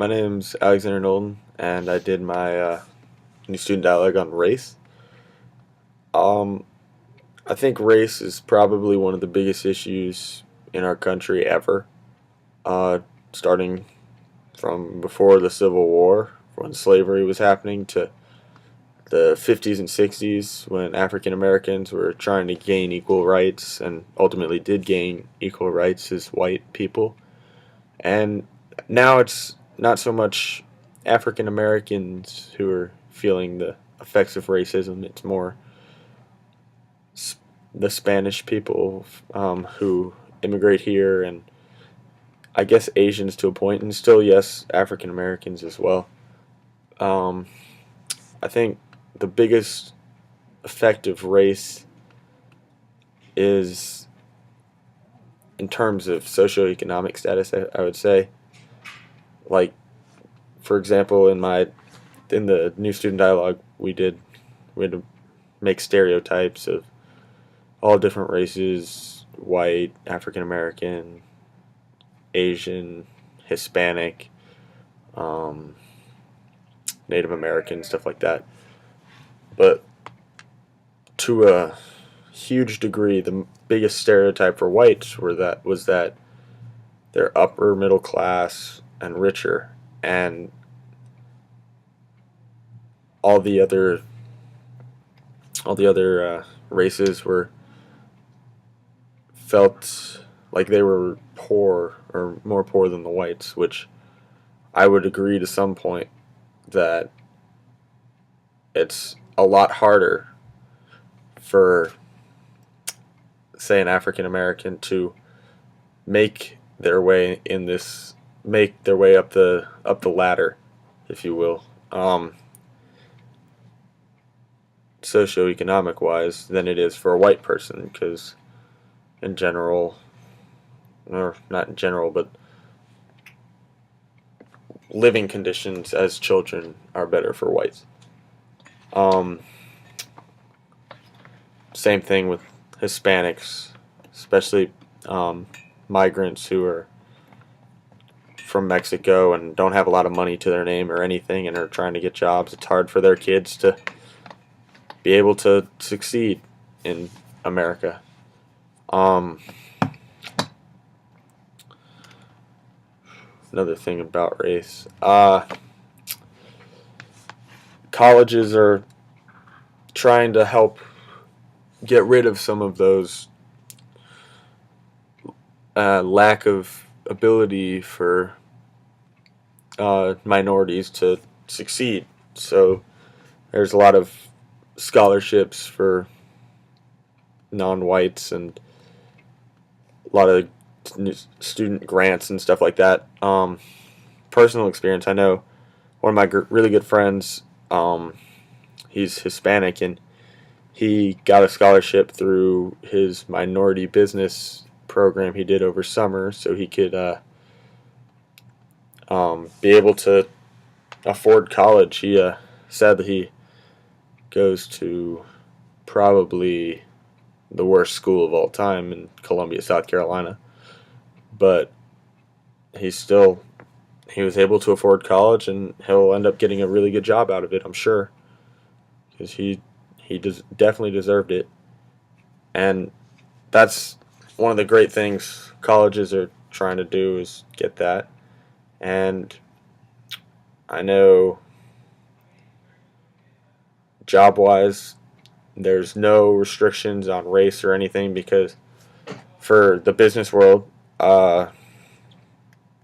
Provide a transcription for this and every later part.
My name's Alexander Knowlton, and I did my new student dialogue on race. Um, I think race is probably one of the biggest issues in our country ever, uh, starting from before the Civil War, when slavery was happening, to the 50s and 60s, when African Americans were trying to gain equal rights and ultimately did gain equal rights as white people. And now it's not so much African Americans who are feeling the effects of racism. It's more the Spanish people who immigrate here, and I guess Asians to a point, and still, yes, African Americans as well. Um, I think the biggest effect of race is in terms of socioeconomic status. I would say, like for example, in the new student dialogue we had to make stereotypes of all different races: white, African American, Asian, Hispanic, um, Native American, stuff like that. But to a huge degree, the biggest stereotype for whites was that they're upper middle class and richer, and all the other races were felt like they were poor or more poor than the whites, which I would agree to some point that it's a lot harder for, say, an African American to make their way up the ladder, if you will, socioeconomic wise, than it is for a white person, because in general, or not in general, but living conditions as children are better for whites. Um, Same thing with Hispanics, especially migrants who are from Mexico and don't have a lot of money to their name or anything and are trying to get jobs. It's hard for their kids to be able to succeed in America. Um, Another thing about race, colleges are trying to help get rid of some of those lack of ability for minorities to succeed. So there's a lot of scholarships for non-whites and a lot of student grants and stuff like that. Personal experience, I know one of my really good friends, he's Hispanic, and he got a scholarship through his minority business program he did over summer, so he could be able to afford college. He said that he goes to probably the worst school of all time in Columbia, South Carolina, but he was able to afford college, and he'll end up getting a really good job out of it, I'm sure, because definitely deserved it. And that's one of the great things colleges are trying to do, is get that. And I know job wise, there's no restrictions on race or anything, because for the business world,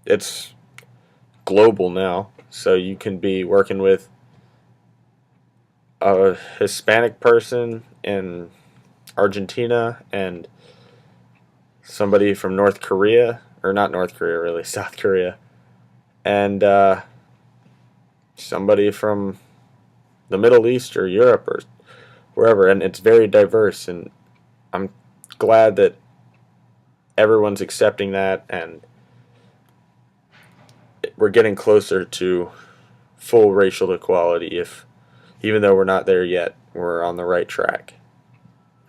it's global now. So you can be working with a Hispanic person in Argentina and somebody from North Korea, or not North Korea really, South Korea, and somebody from the Middle East or Europe or wherever, and it's very diverse, and I'm glad that everyone's accepting that, and we're getting closer to full racial equality. If even though we're not there yet, we're on the right track,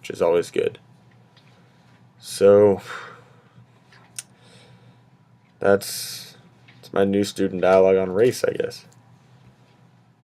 which is always good. So that's It's my new student dialogue on race, I guess.